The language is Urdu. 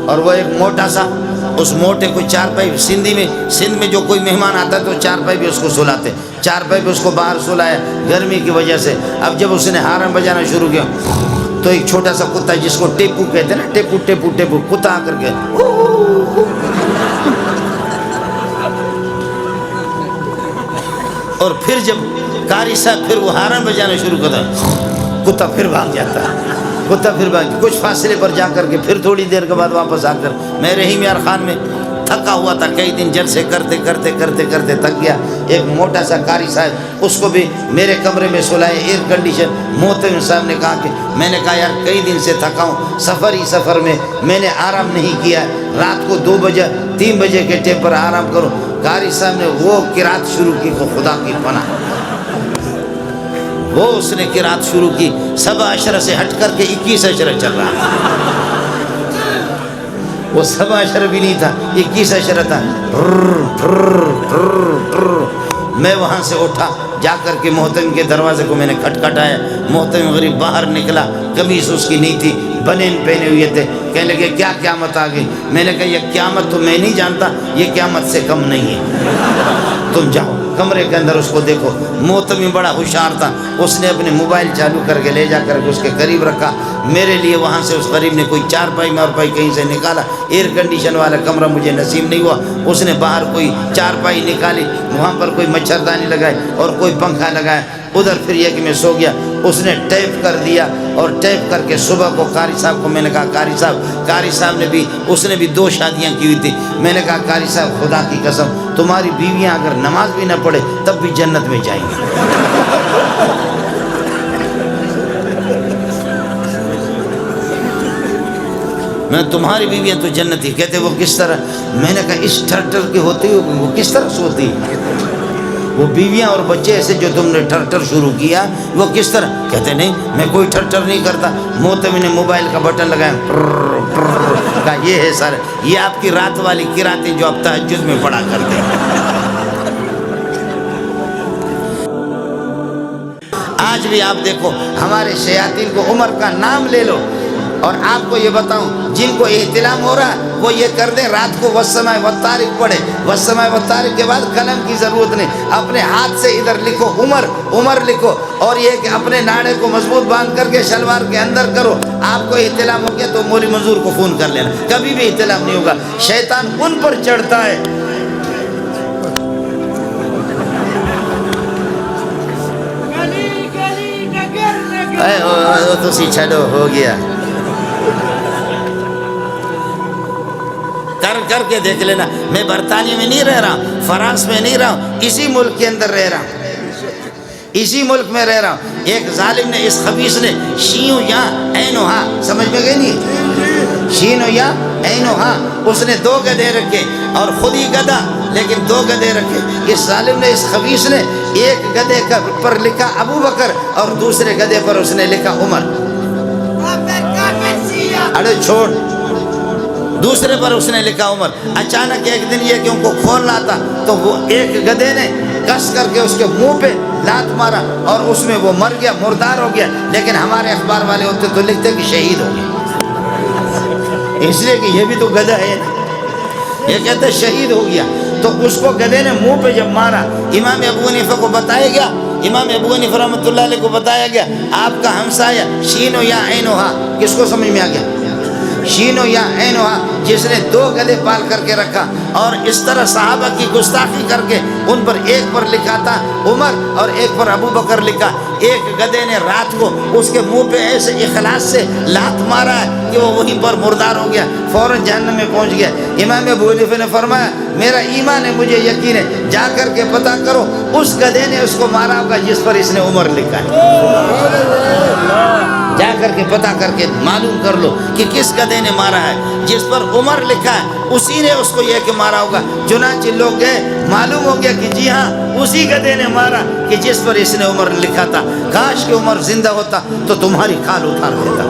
اور وہ ایک موٹا سا، اس موٹے کو چارپائی، سندھ میں جو کوئی مہمان آتا تو چارپائی بھی اس کو سلاتے، چارپائی بھی اس کو باہر سلایا گرمی کی وجہ سے۔ اب جب اس نے ہارن بجانا شروع کیا تو ایک چھوٹا سا کتا جس کو ٹیپو کہتے ہیں نا، ٹیپو ٹیپو ٹیپو، کتا آ کر کے اور پھر جب قاری صاحب پھر وہ ہارن بجانا شروع کرتا کتا پھر بھاگ جاتا، کتا پھر بھاگ، کچھ فاصلے پر جا کر کے پھر تھوڑی دیر کے بعد واپس آ کر، میں رحیم یار خان میں تھکا ہوا تھا، کئی دن جلسے کرتے کرتے کرتے کرتے تھک گیا۔ ایک موٹا سا قاری صاحب، اس کو بھی میرے کمرے میں سلائے، ایئر کنڈیشن۔ محترم صاحب نے کہا کہ میں نے کہا یار کئی دن سے تھکا ہوں، سفر میں میں نے آرام نہیں کیا، رات کو 2 بجے 3 بجے کے ٹیم پر آرام کرو۔ قاری صاحب نے وہ قرات شروع کی کہ خدا کی پناہ، وہ اس نے قرات شروع کی، 7 اشرہ سے ہٹ کر کے 21 اشرہ چل رہا، وہ 7 اشرہ بھی نہیں تھا، 21 اشرہ تھا۔ میں وہاں سے اٹھا، جا کر کے محترم کے دروازے کو میں نے کھٹکھٹایا، محترم غریب باہر نکلا، قمیص اس کی نہیں تھی، بنین پہنے ہوئے تھے، کہنے لگے کیا قیامت آ گئی؟ میں نے کہا یہ قیامت تو میں نہیں جانتا، یہ قیامت سے کم نہیں ہے، تم جاؤ کمرے کے اندر اس کو دیکھو۔ محترم بڑا ہوشیار تھا، اس نے اپنے موبائل چالو کر کے لے جا کر کے اس کے قریب رکھا، میرے لیے وہاں سے اس غریب نے کوئی چارپائی مارپائی کہیں سے نکالا، ایئر کنڈیشن والا کمرہ مجھے نصیب نہیں ہوا، اس نے باہر کوئی چارپائی نکالی، وہاں پر کوئی مچھردانی لگائی اور کوئی پنکھا لگایا، ادھر پھر یہ کہ میں سو گیا۔ اس نے ٹیپ کر دیا اور ٹیپ کر کے صبح کو قاری صاحب کو میں نے کہا قاری صاحب نے بھی، اس نے بھی 2 شادیاں کی ہوئی تھی، میں نے کہا قاری صاحب خدا کی قسم تمہاری بیویاں اگر نماز بھی نہ پڑھے تب بھی جنت میں جائیں گی۔ میں تمہاری بیویاں تو جنتی، کہتے وہ کس طرح؟ میں نے کہا اس ٹھر کی ہوتی ہو وہ کس طرح سوتی؟ وہ بیویاں اور بچے ایسے جو تم نے ٹھر شروع کیا وہ کس طرح؟ کہتے نہیں میں کوئی ٹھر نہیں کرتا۔ محترم نے موبائل کا بٹن لگایا، کہا یہ ہے سر، یہ آپ کی رات والی قراتیں جو آپ تہجد میں پڑھا کرتے ہیں۔ آج بھی آپ دیکھو ہمارے شیاطین کو، عمر کا نام لے لو، اور آپ کو یہ بتاؤں جن کو احتلام ہو رہا ہے وہ یہ کر دیں رات کو والسماء والطارق پڑھے، والسماء والطارق کے بعد قلم کی ضرورت نہیں، اپنے ہاتھ سے ادھر لکھو عمر لکھو، اور یہ کہ اپنے ناڑے کو مضبوط باندھ کر کے شلوار کے اندر کرو۔ آپ کو احتلام ہو گیا تو مولی منظور کو فون کر لینا، کبھی بھی احتلام نہیں ہوگا، شیطان ان پر چڑھتا ہے۔ تو چھڑو ہو گیا، کر کے دیکھ لینا۔ میں برطانیہ میں نہیں رہ رہا ہوں، فرانس میں نہیں رہا ہوں، اسی ملک کے اندر رہ رہا ہوں، اسی ملک میں رہ رہا ہوں۔ ایک ظالم نے، اس خبیث نے، شین یا عین ہا، سمجھ میں گئی نہیں؟ شین یا عین ہا، اس نے 2 گدھے رکھے اور خود ہی گدھا لیکن 2 گدھے رکھے۔ اس ظالم نے، اس خبیث نے ایک گدھے پر لکھا ابو بکر اور دوسرے گدھے پر اس نے لکھا عمر۔ ارے چھوڑ، دوسرے پر اس نے لکھا عمر۔ اچانک ایک دن یہ کہ ان کو کھولنا تھا تو وہ ایک گدھے نے کس کر کے اس کے منہ پہ لات مارا اور اس میں وہ مر گیا، مردار ہو گیا، لیکن ہمارے اخبار والے ہوتے تو لکھتے کہ شہید ہو گیا، اس لیے کہ یہ بھی تو گدھا ہے نا، یہ کہتے شہید ہو گیا۔ تو اس کو گدھے نے منہ پہ جب مارا، امام ابو حنیفہ کو بتایا گیا، امام ابو حنیفہ رحمۃ اللہ علیہ کو بتایا گیا آپ کا ہمسایہ شین یا عین ہا، کس کو سمجھ میں آ گیا؟ شین یا عین ہا، جس نے 2 گدھے پال کر کے رکھا اور اس طرح صحابہ کی گستاخی کر کے ان پر ایک پر لکھا تھا عمر اور ایک پر ابو بکر لکھا۔ ایک گدھے نے رات کو اس کے منہ پہ ایسے اخلاص سے لات مارا ہے کہ وہ وہیں پر مردار ہو گیا، فوراً جہنم میں پہنچ گیا۔ امام ابو حنیفہ نے فرمایا میرا ایمان ہے، مجھے یقین ہے، جا کر کے پتہ کرو اس گدھے نے اس کو مارا ہوگا جس پر اس نے عمر لکھا ہے، جا کر کے پتہ کر کے معلوم کر لو کہ کس گدھے نے مارا ہے، جس پر عمر لکھا ہے اسی نے اس کو یہ کہ مارا ہوگا۔ چنانچہ لوگ گئے، معلوم ہو گیا کہ جی ہاں اسی گدھے نے مارا کہ جس پر اس نے عمر لکھا تھا۔ کاش کہ عمر زندہ ہوتا تو تمہاری کھال اتار دیتا۔